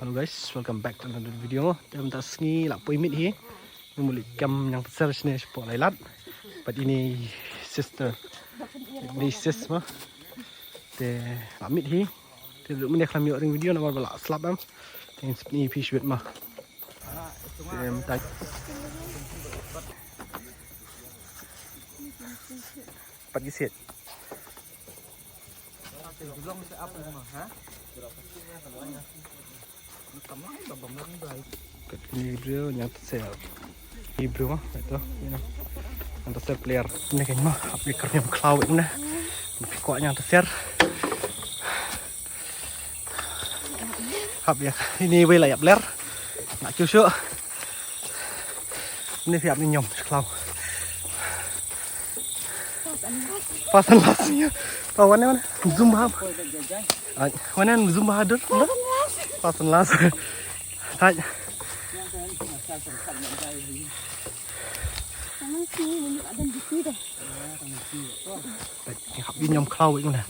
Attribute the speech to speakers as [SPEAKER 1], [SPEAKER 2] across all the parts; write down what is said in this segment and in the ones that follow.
[SPEAKER 1] Halo guys, welcome back to another video. Dalam tak sengi lah poimit hi. Memulik kam yang besar sini sepuluh lailat. But ini sister, ini sis mah. Te amit hi. Te dulu menek kami orang video nama balak slap am. Yang ni fish with mah. Tak. Pat giset. Ini bro yang tersel. Ini bro mah itu, yang tersel player. Ini kan mah aplikernya cloud ini. Kuatnya yang tersel. Hab ya, ini way layak player. Nak cuci. Ini siap ni nyom cloud. Pasan lasnya. Tawannya mana? Zoom hab. Mana zoom hadir? Pasan las. Hai. Học đi nhom khâu vậy nè.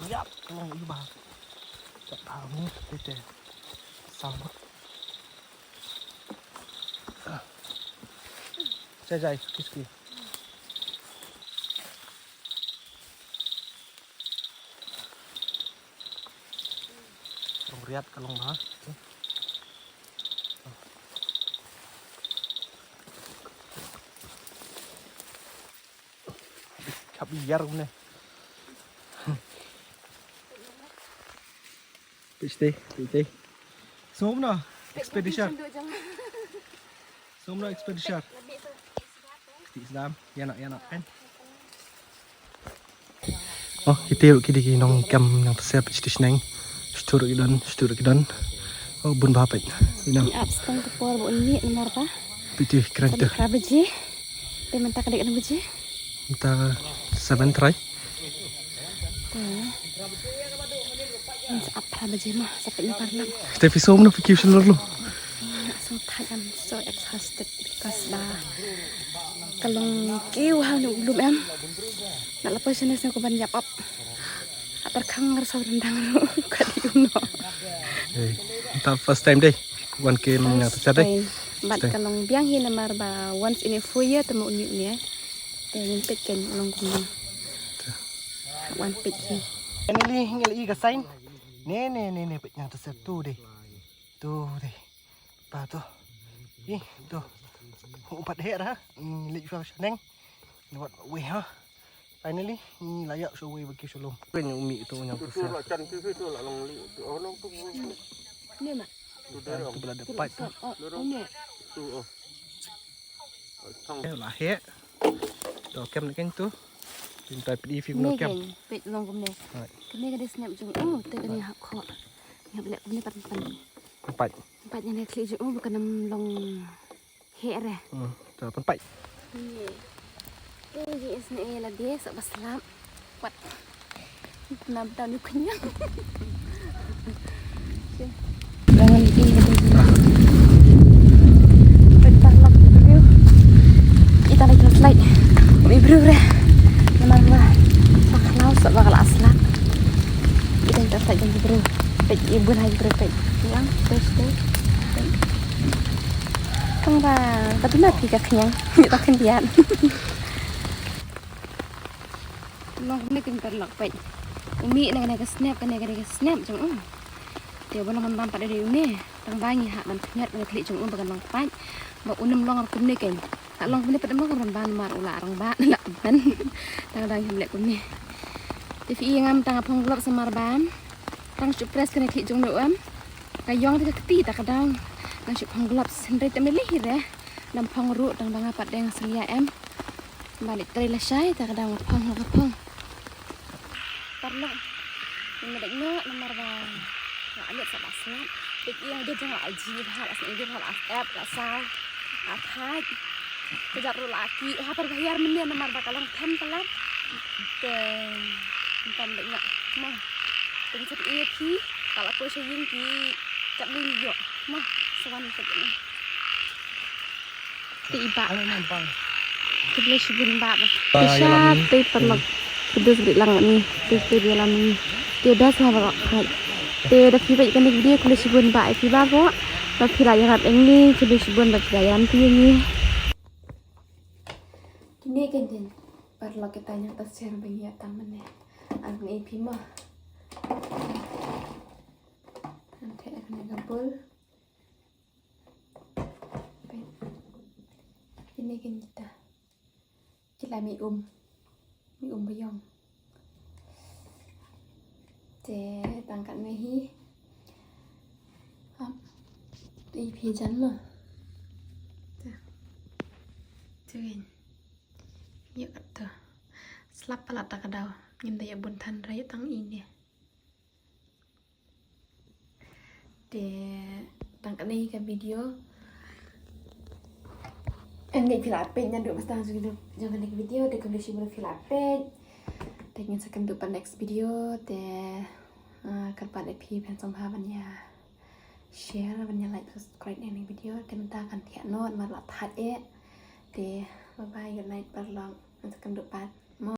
[SPEAKER 1] Yap, kalau ini bah. Tak tahu ni, kita sama. Jai, kiski. Lihat kalau mah biar ni pitch semua expedition Islam ya nak kan oh kita kini nong kam yang tersiap pitch Stur kidan. Oh bun bahapet. Ina.
[SPEAKER 2] Abstang kepor bu ini nomor apa?
[SPEAKER 1] Pitih keren tu.
[SPEAKER 2] Berapa biji? Dia minta kadek enam biji?
[SPEAKER 1] Minta 7 try.
[SPEAKER 2] Apa biji mah sampai ni parnak.
[SPEAKER 1] Tapi som na fikir dulu.
[SPEAKER 2] So tired, I'm so exhausted because kalau kiu hal ni belum em. Nak lepas ni saya kuban jap up. Terkang rasa rendang lu kat Yuno.
[SPEAKER 1] Kita first time deh, one game yang tercatat deh.
[SPEAKER 2] But kalau biang hi nomor ba once in a 4 year temu ni ni. Dan pet kan long kumang. One pet hi.
[SPEAKER 1] Ini ngali iga sign. Ne pet yang tercatat tu deh. Pa tu. Ih, tu. 4 hektar ha. Lik fashion neng. Buat we ha. Finally, ini layak show way bagi shalom. Kan yang umi itu yang besar.
[SPEAKER 3] Itu lah long tu.
[SPEAKER 2] Ni mak.
[SPEAKER 1] Tu berada pipe.
[SPEAKER 2] Oh ni.
[SPEAKER 3] Tu oh.
[SPEAKER 1] Lahir. Dah kem kan tu. Pintai pedi film
[SPEAKER 2] Ni
[SPEAKER 1] kem.
[SPEAKER 2] kan pet long kum ni. Kini kada snap jung. Oh, tu kini hak kok. Yang boleh ni pan.
[SPEAKER 1] Empat.
[SPEAKER 2] Empat yang nak klik jung. Oh, bukan long hair eh.
[SPEAKER 1] Tu empat.
[SPEAKER 2] Ni. Ini isni lagi sebab selam. Buat. Nak tahu ni kenyang. Jangan di Pentalak view. Kita lagi slide. Umi bro dah. Memang lah. Paklau sebab kalau aslat. Kita kita slide jangan bro. Pet ibu lagi bro pet. Yang terus. Kang ba, tapi mati ka kenyang. Kita kendian. Long ni kan terlak pet. Umi nak snap jeng. Dia boleh membantu dari umi. Tang bangi hak man kenyat nak klik jeng bagan long pet. Ba unum long kum ni kan. Hak long kum ni pet emang kan ban mar ular arang ba nak ban. Tang dang hemlek kum ni. TV ngam tang apong glok semar ban. Tang supres kena klik jeng am. Kayong ti keti tak kadang. Tang supong glok sendiri tak milih dah. Lam pong ru tang bang apat deng selia em. Balik dari lesai tak kadang pong. Parnak ini deknya nomor bang nak lihat sebab selat yang dia jangan ajib hal asal dia hal asap asal akhaj sejak laki apa bayar mendia nomor bakalang tempelat tempat deknya mah pencet ki kalau aku sayang ki kat ni yo mah sewan sebetulnya Ti iba.
[SPEAKER 1] Ano nampang?
[SPEAKER 2] Kebeli subun bab.
[SPEAKER 1] Yalam
[SPEAKER 2] Tisha
[SPEAKER 1] ni.
[SPEAKER 2] ti perlak. Kedus beri lang ni. Ti yalam ni. Ti dah sahabat kat. Ti dah piba ikan dia kebeli subun bab. Piba ko. Ba pila yang rat ni kebeli subun bab yalam ti ni. Kini kan din. Perlak kita yang tasir bagi taman ni. Agni pima. Nanti akan gabul. Ini kan kita mi bayong. Te tangkat mehi. Di pijan mah. Tuin. Yuk tu. Selap pala tak kadau. Nyim daya buntan raya tang ini. De tangkat ni kan video. Ini filapet yang duk mesti langsung jangan like video de kondisi boleh filapet. Dengan second tu next video de kalpat epi pen sombhavannya share banyak like subscribe ini video de minta kan tiak note malah that de bye bye good night perlong second depan